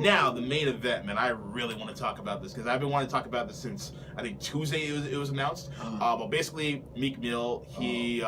Now, the main event, man, I really want to talk about this because I've been wanting to talk about this since, I think, Tuesday it was announced. But basically, Meek Mill, he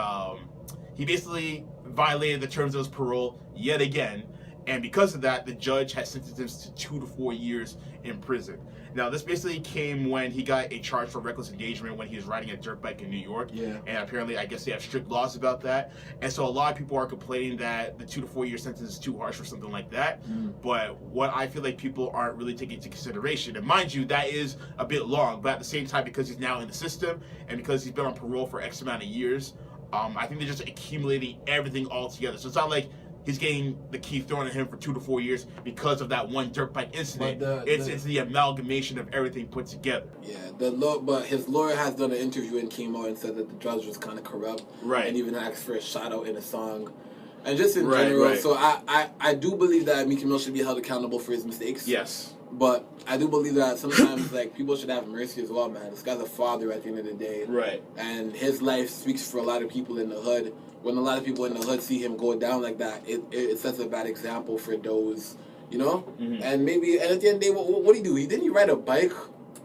basically violated the terms of his parole yet again. And because of that, the judge has sentenced him to 2 to 4 years in prison. Now, this basically came when he got a charge for reckless engagement when he was riding a dirt bike in New York. Yeah. And apparently, I guess they have strict laws about that. And so a lot of people are complaining that the 2 to 4 year sentence is too harsh or something like that. But what I feel like people aren't really taking into consideration, and mind you, that is a bit long, but at the same time, because he's now in the system and because he's been on parole for X amount of years, I think they're just accumulating everything all together. So it's not like he's getting the key thrown at him for 2 to 4 years because of that one dirt bike incident. It's the amalgamation of everything put together. Yeah, but his lawyer has done an interview and came out and said that the judge was kind of corrupt. Right. And even asked for a shout out in a song. And just in general, right. So I do believe that Meek Mill should be held accountable for his mistakes. Yes. But I do believe that sometimes like people should have mercy as well, man. This guy's a father at the end of the day. Right. And his life speaks for a lot of people in the hood. When a lot of people in the hood see him go down like that, it sets a bad example for those, you know? And at the end of the day, what did he do? Didn't he ride a bike?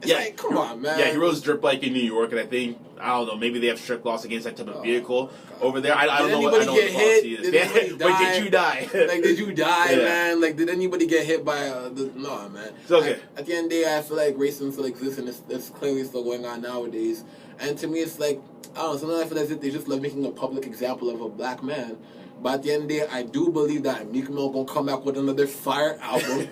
It's like, come on, man. Yeah, he rode his dirt bike in New York, and I think, I don't know, maybe they have strict laws against that type of vehicle over there. I don't know what the policy is. Wait, did you die? Like, did you die, man? Like, did anybody get hit by no, man. It's okay. At the end of the day, I feel like racism still exists, and it's clearly still going on nowadays. And to me, it's like, I don't know, sometimes I feel as if they just love making a public example of a black man. But at the end of the day, I do believe that Meek Mill gonna come back with another fire album.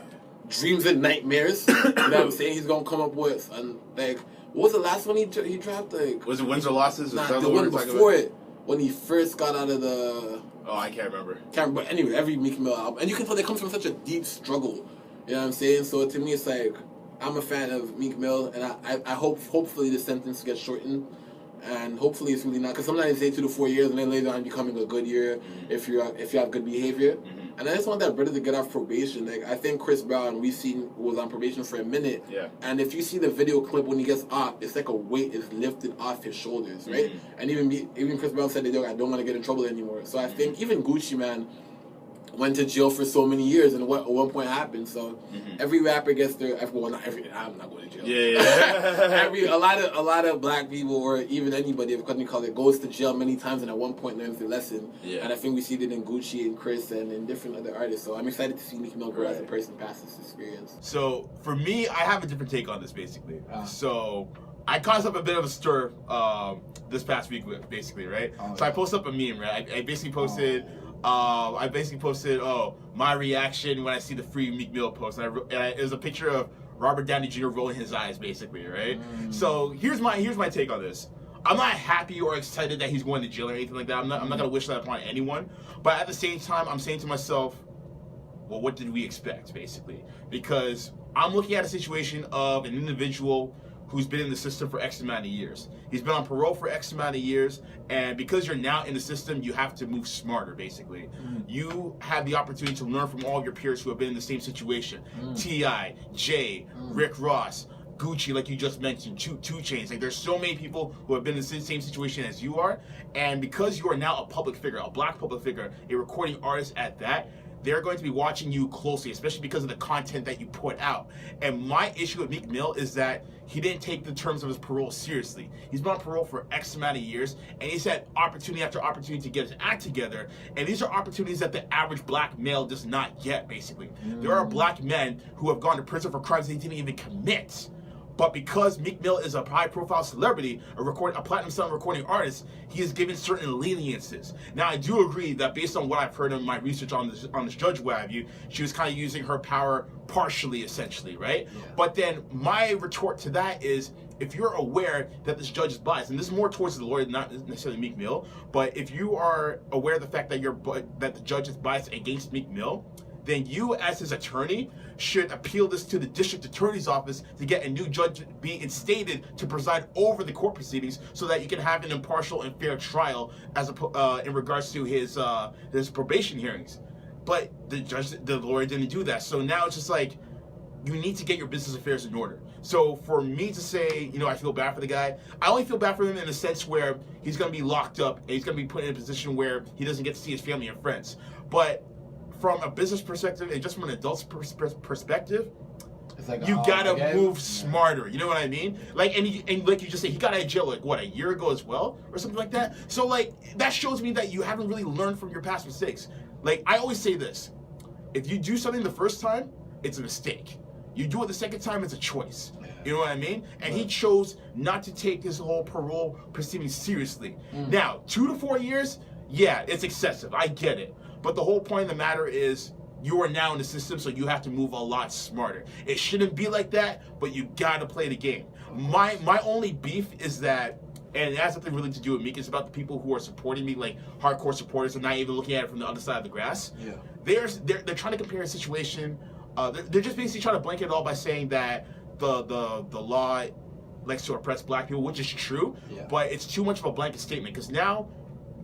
Dreams and Nightmares. You know what I'm saying? He's gonna come up with, and like, what was the last one he dropped? Like, was it Wins or Losses? Nah, the one before it, when he first got out of the. Oh, I can't remember. But anyway, every Meek Mill album, and you can tell that comes from such a deep struggle. You know what I'm saying? So to me, it's like, I'm a fan of Meek Mill, and I hopefully the sentence gets shortened. And hopefully it's really not, because sometimes they say 2 to 4 years, and then later on becoming a good year if you have good behavior. And I just want that brother to get off probation. Like, I think Chris Brown, we've seen, was on probation for a minute. Yeah. And if you see the video clip when he gets off, it's like a weight is lifted off his shoulders, right? And even Chris Brown said, I don't want to get in trouble anymore. So I think even Gucci, man, went to jail for so many years, and what at one point happened. So every rapper gets their I'm not going to jail. Yeah. a lot of black people, or even anybody, if you call it, goes to jail many times, and at one point learns the lesson. Yeah. And I think we see it in Gucci and Chris and in different other artists. So I'm excited to see Meek Mill grow as a person past this experience. So for me, I have a different take on this basically. So I caused up a bit of a stir this past week, basically, right? So I posted up a meme, right? I basically posted. My reaction when I see the free Meek Mill post. And it was a picture of Robert Downey Jr. rolling his eyes, basically, right? So here's my take on this. I'm not happy or excited that he's going to jail or anything like that. I'm not gonna wish that upon anyone. But at the same time, I'm saying to myself, well, what did we expect, basically? Because I'm looking at a situation of an individual who's been in the system for X amount of years. He's been on parole for X amount of years, and because you're now in the system, you have to move smarter, basically. You have the opportunity to learn from all your peers who have been in the same situation. T.I., Jay, Rick Ross, Gucci, like you just mentioned, 2 Chainz. Like, there's so many people who have been in the same situation as you are, and because you are now a public figure, a black public figure, a recording artist at that, they're going to be watching you closely, especially because of the content that you put out. And my issue with Meek Mill is that he didn't take the terms of his parole seriously. He's been on parole for X amount of years, and he's had opportunity after opportunity to get his act together. And these are opportunities that the average black male does not get, basically. There are black men who have gone to prison for crimes they didn't even commit. But because Meek Mill is a high-profile celebrity, a platinum-selling recording artist, he is given certain leniences. Now, I do agree that based on what I've heard in my research on this judge, what have you, she was kind of using her power partially, essentially, right? Yeah. But then my retort to that is, if you're aware that this judge is biased, and this is more towards the lawyer, not necessarily Meek Mill, but if you are aware of the fact that that the judge is biased against Meek Mill, then you, as his attorney, should appeal this to the district attorney's office to get a new judge be instated to preside over the court proceedings, so that you can have an impartial and fair trial in regards to his probation hearings. But the lawyer didn't do that. So now it's just like, you need to get your business affairs in order. So for me to say, I feel bad for the guy, I only feel bad for him in the sense where he's going to be locked up and he's going to be put in a position where he doesn't get to see his family and friends. But from a business perspective and just from an adult's perspective, It's like, you gotta again? move smarter. You know what I mean? Like, and like you just said, he got out of jail like what, a year ago as well, or something like that. So like that shows me that you haven't really learned from your past mistakes. Like I always say this: if you do something the first time, it's a mistake. You do it the second time, it's a choice. You know what I mean? And he chose not to take his whole parole proceeding seriously. Now, 2 to 4 years, yeah, it's excessive. I get it. But the whole point of the matter is, you are now in the system, so you have to move a lot smarter. It shouldn't be like that, but you gotta play the game. My only beef is that, and it has nothing really to do with Meek, it's about the people who are supporting me, like hardcore supporters, and not even looking at it from the other side of the grass. Yeah. They're trying to compare a situation. They're just basically trying to blanket it all by saying that the law likes to oppress black people, which is true, but it's too much of a blanket statement, because now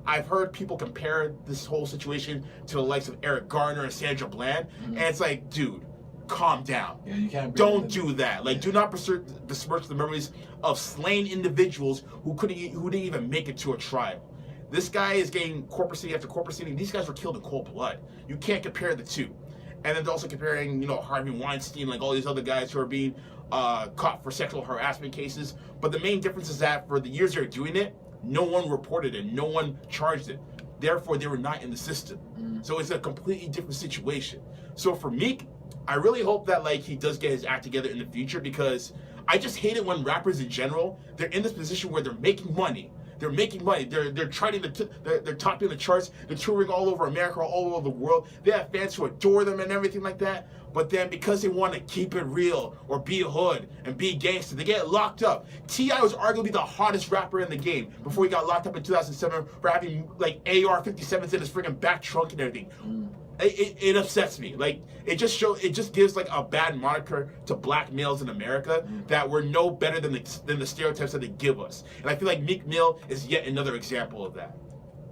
I've heard people compare this whole situation to the likes of Eric Garner and Sandra Bland, and it's like, dude, calm down. Yeah, you can't. Don't do that. Like, do not besmirch the memories of slain individuals who didn't even make it to a trial. This guy is getting corporate proceeding after corporate proceeding. These guys were killed in cold blood. You can't compare the two. And then they're also comparing, Harvey Weinstein, like all these other guys who are being caught for sexual harassment cases. But the main difference is that for the years they're doing it, no one reported it, no one charged it. Therefore, they were not in the system. So it's a completely different situation. So for Meek, I really hope that like he does get his act together in the future, because I just hate it when rappers in general, they're in this position where they're making money. They're making money. They're trying they're topping the charts. They're touring all over America, all over the world. They have fans who adore them and everything like that. But then because they want to keep it real or be a hood and be gangster, they get locked up. T.I. was arguably the hottest rapper in the game before he got locked up in 2007 for having like AR-57s in his freaking back trunk and everything. It upsets me. Like it just gives like a bad moniker to black males in America that we're no better than the stereotypes that they give us. And I feel like Meek Mill is yet another example of that.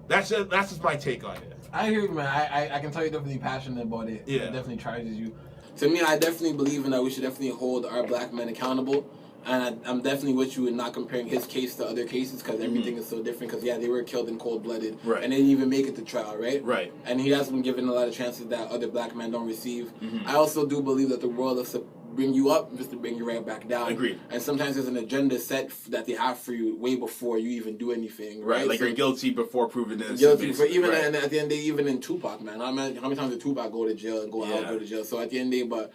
That's just my take on it. I hear you, man. I can tell you're definitely passionate about it. Yeah. It definitely charges you. To me, I definitely believe in that we should definitely hold our black men accountable. And I'm definitely with you in not comparing his case to other cases, because everything is so different. Because, they were killed in cold-blooded. Right. And they didn't even make it to trial, right? Right. And he has been given a lot of chances that other black men don't receive. I also do believe that the world is to bring you up just to bring you right back down. Agreed. And sometimes there's an agenda set that they have for you way before you even do anything, right? Like, so you're guilty before proving this. Guilty for even and at the end of the day, even in Tupac, man. How many times did Tupac go to jail and go to jail? So at the end of the day, but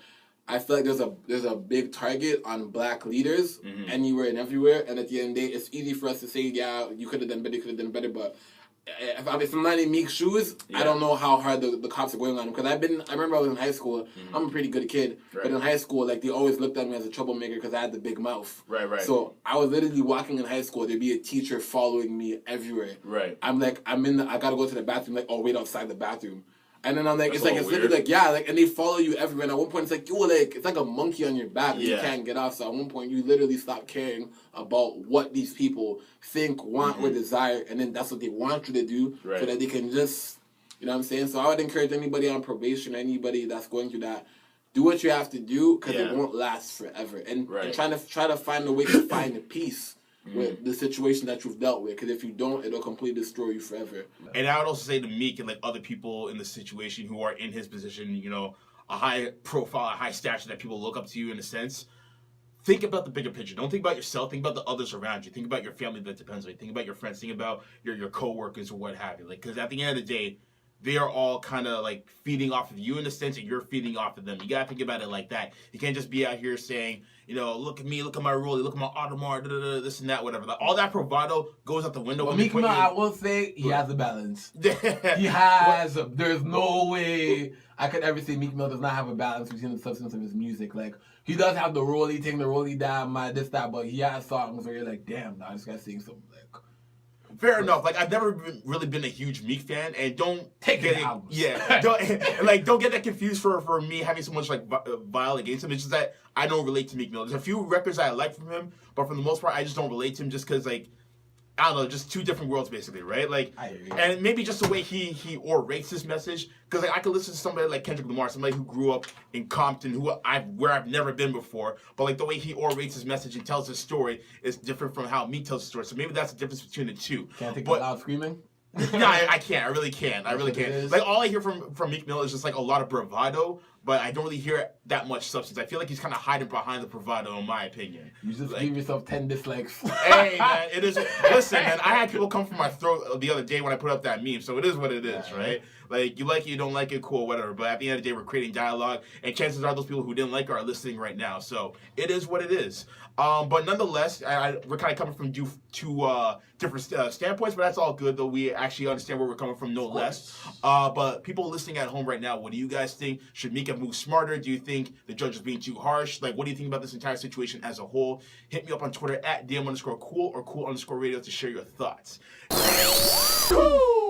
I feel like there's a big target on black leaders anywhere and everywhere. And at the end of the day, it's easy for us to say, you could have done better, but if I'm not in Meek's shoes, I don't know how hard the cops are going on him. Because I remember I was in high school. I'm a pretty good kid, but in high school, like they always looked at me as a troublemaker because I had the big mouth. Right. So I was literally walking in high school. There'd be a teacher following me everywhere. Right. I'm like, I gotta go to the bathroom. Like, wait outside the bathroom. And then I'm like, That's it's literally like, and they follow you everywhere. And at one point, it's like, it's like a monkey on your back. You can't get off. So at one point, you literally stop caring about what these people think, want, or desire. And then that's what they want you to do so that they can just, you know what I'm saying? So I would encourage anybody on probation, anybody that's going through that, do what you have to do, because it won't last forever. And try to find a way to find a peace with the situation that you've dealt with, because if you don't, it'll completely destroy you forever. And I would also say to Meek and like other people in the situation who are in his position, a high profile, a high stature that people look up to you in a sense, think about the bigger picture. Don't think about yourself. Think about the others around you. Think about your family that depends on you. Think about your friends. Think about your coworkers or what have you. Like, because at the end of the day, they are all kind of like feeding off of you in the sense that you're feeding off of them. You gotta think about it like that. You can't just be out here saying, look at me, look at my rollie, look at my Audemars, this and that, whatever. Like, all that bravado goes out the window. Well, Meek Mill, I will say, he has a balance. He has. There's no way I could ever say Meek Mill does not have a balance between the substance of his music. Like, he does have the rollie, taking the rollie down, this, that, but he has songs where you're like, damn, nah, this guy's saying something like... Fair enough. Like, I've never really been a huge Meek fan, and don't take it. don't get that confused for me having so much like vile against him. It's just that I don't relate to Meek Mill. There's a few records I like from him, but for the most part, I just don't relate to him just because like I don't know, just two different worlds basically, right? Like, and maybe just the way he orates his message, because like I could listen to somebody like Kendrick Lamar, somebody who grew up in Compton, where I've never been before, but like the way he orates his message and tells his story is different from how Meek tells his story. So maybe that's the difference between the two. Can't think of loud screaming. No, I can't. I really can't. I really That's what it can't. is. Like all I hear from Meek Mill is just like a lot of bravado, but I don't really hear that much substance. I feel like he's kind of hiding behind the bravado, in my opinion. You just Like, give yourself 10 dislikes. hey man, it is. Listen, man, I had people come from my throat the other day when I put up that meme. So it is what it is, right? Like you like it, you don't like it, cool, whatever. But at the end of the day, we're creating dialogue, and chances are those people who didn't like it are listening right now. So it is what it is. But nonetheless, we're kind of coming from two different standpoints, but that's all good. Though we actually understand where we're coming from, no less. But people listening at home right now, what do you guys think? Should Meek have moved smarter? Do you think the judge is being too harsh? Like, what do you think about this entire situation as a whole? Hit me up on Twitter at DM_cool or cool_radio to share your thoughts. Cool.